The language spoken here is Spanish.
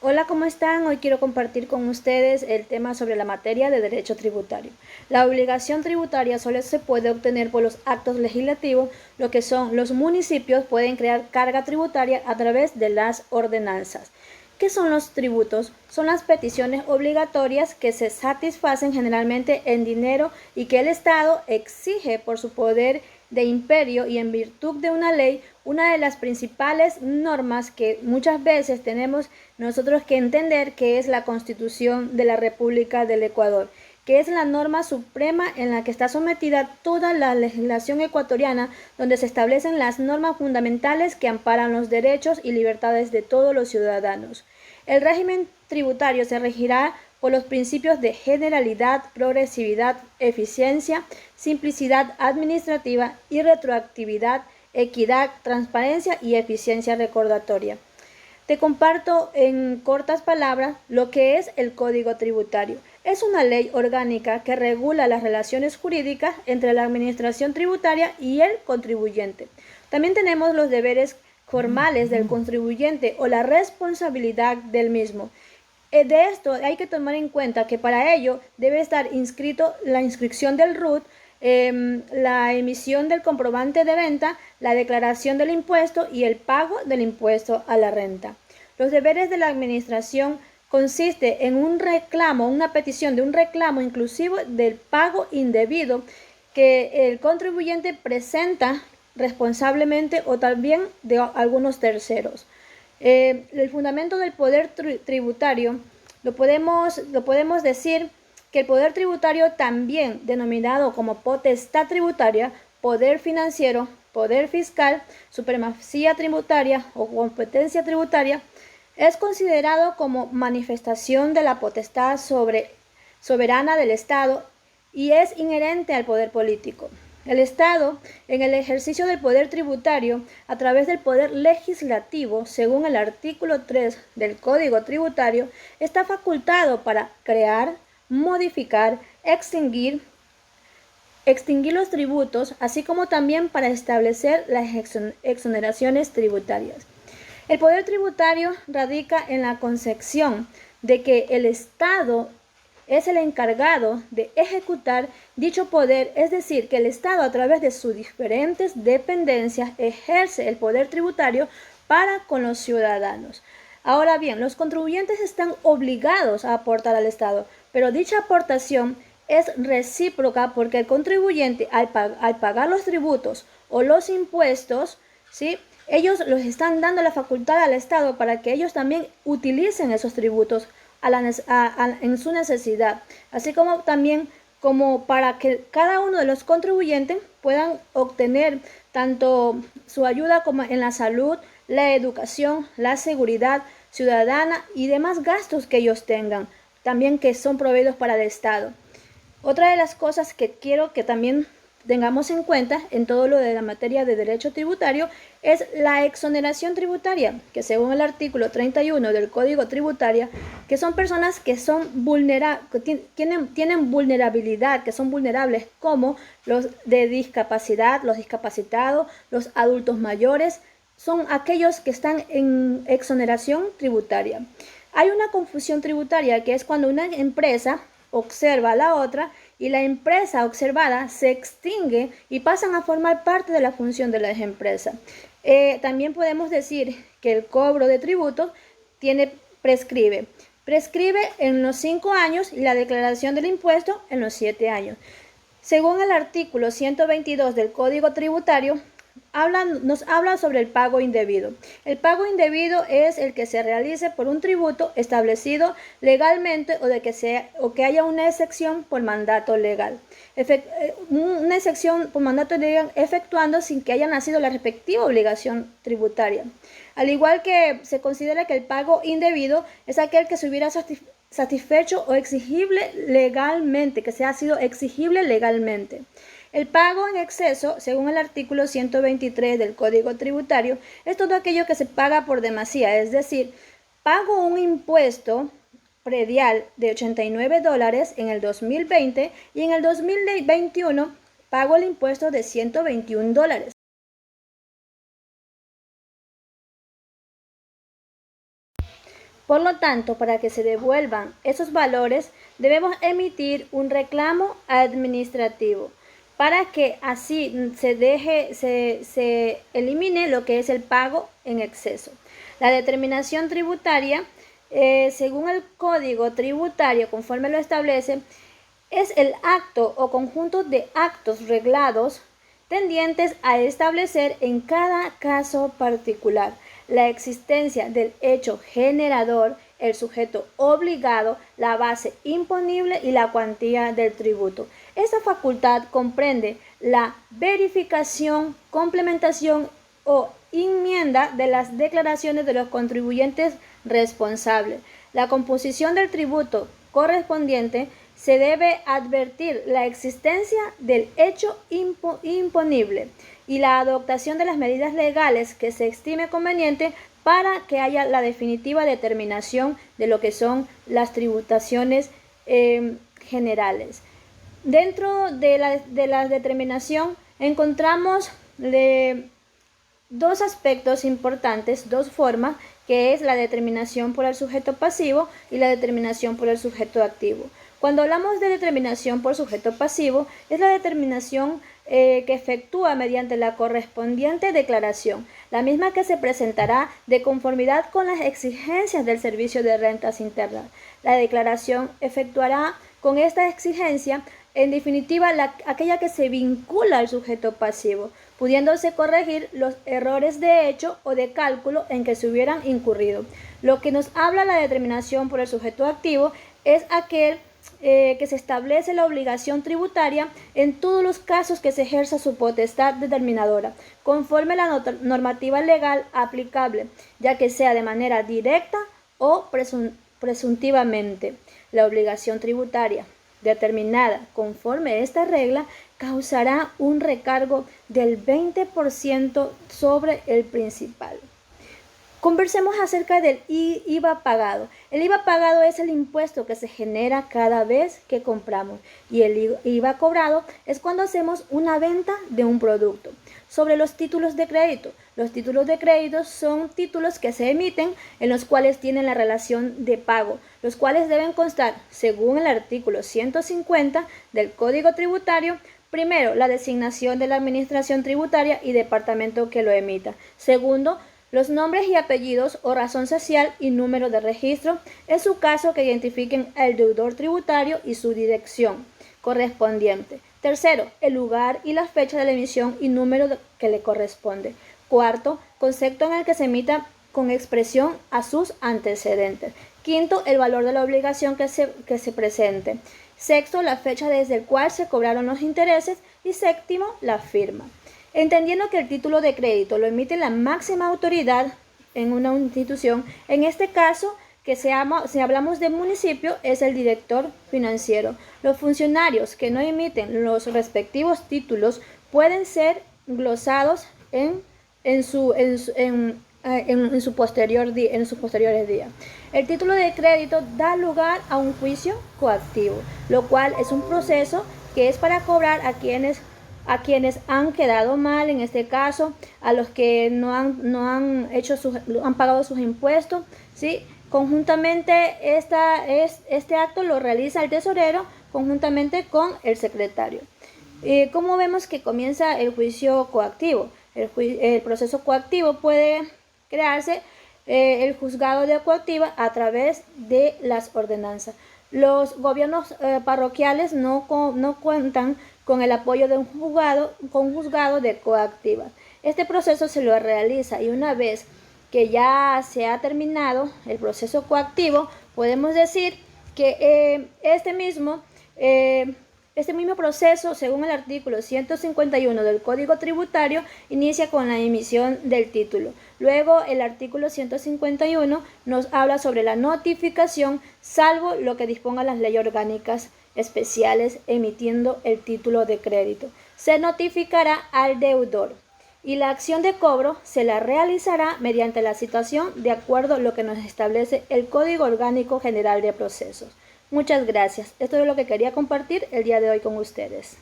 Hola, ¿cómo están? Hoy quiero compartir con ustedes el tema sobre la materia de derecho tributario. La obligación tributaria solo se puede obtener por los actos legislativos, lo que son los municipios pueden crear carga tributaria a través de las ordenanzas. ¿Qué son los tributos? Son las peticiones obligatorias que se satisfacen generalmente en dinero y que el Estado exige por su poder de imperio y en virtud de una ley. Una de las principales normas que muchas veces tenemos nosotros que entender que es la Constitución de la República del Ecuador, que es la norma suprema en la que está sometida toda la legislación ecuatoriana, donde se establecen las normas fundamentales que amparan los derechos y libertades de todos los ciudadanos. El régimen tributario se regirá por los principios de generalidad, progresividad, eficiencia, simplicidad administrativa y retroactividad, equidad, transparencia y eficiencia recordatoria. Te comparto en cortas palabras lo que es el Código Tributario. Es una ley orgánica que regula las relaciones jurídicas entre la administración tributaria y el contribuyente. También tenemos los deberes formales del contribuyente o la responsabilidad del mismo. De esto hay que tomar en cuenta que para ello debe estar inscrito la inscripción del RUT, la emisión del comprobante de venta, la declaración del impuesto y el pago del impuesto a la renta. Los deberes de la administración consiste en un reclamo, una petición de un reclamo inclusivo del pago indebido que el contribuyente presenta responsablemente o también de algunos terceros. El fundamento del poder tributario lo podemos decir que el poder tributario, también denominado como potestad tributaria, poder financiero, poder fiscal, supremacía tributaria o competencia tributaria, es considerado como manifestación de la potestad soberana del Estado y es inherente al poder político. El Estado, en el ejercicio del poder tributario, a través del poder legislativo, según el artículo 3 del Código Tributario, está facultado para crear, modificar, extinguir los tributos, así como también para establecer las exoneraciones tributarias. El poder tributario radica en la concepción de que el Estado es el encargado de ejecutar dicho poder, es decir, que el Estado a través de sus diferentes dependencias ejerce el poder tributario para con los ciudadanos. Ahora bien, los contribuyentes están obligados a aportar al Estado, pero dicha aportación es recíproca porque el contribuyente al pagar los tributos o los impuestos, ¿sí?, ellos los están dando la facultad al Estado para que ellos también utilicen esos tributos en su necesidad, así como también como para que cada uno de los contribuyentes puedan obtener tanto su ayuda como en la salud, la educación, la seguridad ciudadana y demás gastos que ellos tengan, también que son proveídos para el Estado. Otra de las cosas que quiero que también tengamos en cuenta en todo lo de la materia de derecho tributario es la exoneración tributaria, que según el artículo 31 del Código Tributario, que son personas que son tienen vulnerabilidad, que son vulnerables, como los de discapacidad, los discapacitados, los adultos mayores, son aquellos que están en exoneración tributaria. Hay una confusión tributaria que es cuando una empresa observa a la otra y la empresa observada se extingue y pasan a formar parte de la función de la empresa. También podemos decir que el cobro de tributos prescribe. Prescribe en los 5 años y la declaración del impuesto en los 7 años. Según el artículo 122 del Código Tributario, nos habla sobre el pago indebido. El pago indebido es el que se realice por un tributo establecido legalmente o que haya una excepción por mandato legal. Una excepción por mandato legal efectuando sin que haya nacido la respectiva obligación tributaria. Al igual que se considera que el pago indebido es aquel que se hubiera satisfecho o exigible legalmente, que se ha sido exigible legalmente. El pago en exceso, según el artículo 123 del Código Tributario, es todo aquello que se paga por demasía, es decir, pago un impuesto predial de $89 en el 2020 y en el 2021 pago el impuesto de $121. Por lo tanto, para que se devuelvan esos valores, debemos emitir un reclamo administrativo para que así se elimine lo que es el pago en exceso. La determinación tributaria, según el Código Tributario, conforme lo establece, es el acto o conjunto de actos reglados tendientes a establecer en cada caso particular la existencia del hecho generador, el sujeto obligado, la base imponible y la cuantía del tributo. Esta facultad comprende la verificación, complementación o enmienda de las declaraciones de los contribuyentes responsables. La composición del tributo correspondiente se debe advertir la existencia del hecho imponible y la adoptación de las medidas legales que se estime conveniente para que haya la definitiva determinación de lo que son las tributaciones generales. Dentro de la determinación encontramos dos aspectos importantes, dos formas, que es la determinación por el sujeto pasivo y la determinación por el sujeto activo. Cuando hablamos de determinación por sujeto pasivo, es la determinación que efectúa mediante la correspondiente declaración, la misma que se presentará de conformidad con las exigencias del Servicio de Rentas Internas. La declaración efectuará con esta exigencia, en definitiva, aquella que se vincula al sujeto pasivo, pudiéndose corregir los errores de hecho o de cálculo en que se hubieran incurrido. Lo que nos habla la determinación por el sujeto activo es aquel que se establece la obligación tributaria en todos los casos que se ejerza su potestad determinadora, conforme a la normativa legal aplicable, ya que sea de manera directa o presuntivamente. La obligación tributaria determinada conforme a esta regla causará un recargo del 20% sobre el principal. Conversemos acerca del IVA pagado. El IVA pagado es el impuesto que se genera cada vez que compramos y el IVA cobrado es cuando hacemos una venta de un producto. Sobre los títulos de crédito. Los títulos de crédito son títulos que se emiten en los cuales tienen la relación de pago, los cuales deben constar, según el artículo 150 del Código Tributario, primero, la designación de la Administración Tributaria y departamento que lo emita. Segundo, los nombres y apellidos o razón social y número de registro, en su caso que identifiquen al deudor tributario y su dirección correspondiente. Tercero, el lugar y la fecha de la emisión y número que le corresponde. Cuarto, concepto en el que se emita con expresión a sus antecedentes. Quinto, el valor de la obligación que se presente. Sexto, la fecha desde el cual se cobraron los intereses. Y séptimo, la firma. Entendiendo que el título de crédito lo emite la máxima autoridad en una institución, en este caso, si hablamos de municipio, es el director financiero. Los funcionarios que no emiten los respectivos títulos pueden ser glosados en sus posteriores días. El título de crédito da lugar a un juicio coactivo, lo cual es un proceso que es para cobrar a quienes han quedado mal, en este caso, a los que no han pagado sus impuestos, ¿sí? Conjuntamente, este acto lo realiza el tesorero conjuntamente con el secretario. ¿Cómo vemos que comienza el juicio coactivo? El proceso coactivo puede crearse el juzgado de coactiva a través de las ordenanzas. Los gobiernos parroquiales no cuentan con el apoyo de un juzgado de coactiva. Este proceso se lo realiza y una vez que ya se ha terminado el proceso coactivo, podemos decir que este mismo proceso, según el artículo 151 del Código Tributario, inicia con la emisión del título. Luego, el artículo 151 nos habla sobre la notificación, salvo lo que disponga las leyes orgánicas especiales emitiendo el título de crédito. Se notificará al deudor y la acción de cobro se la realizará mediante la citación de acuerdo a lo que nos establece el Código Orgánico General de Procesos. Muchas gracias. Esto es lo que quería compartir el día de hoy con ustedes.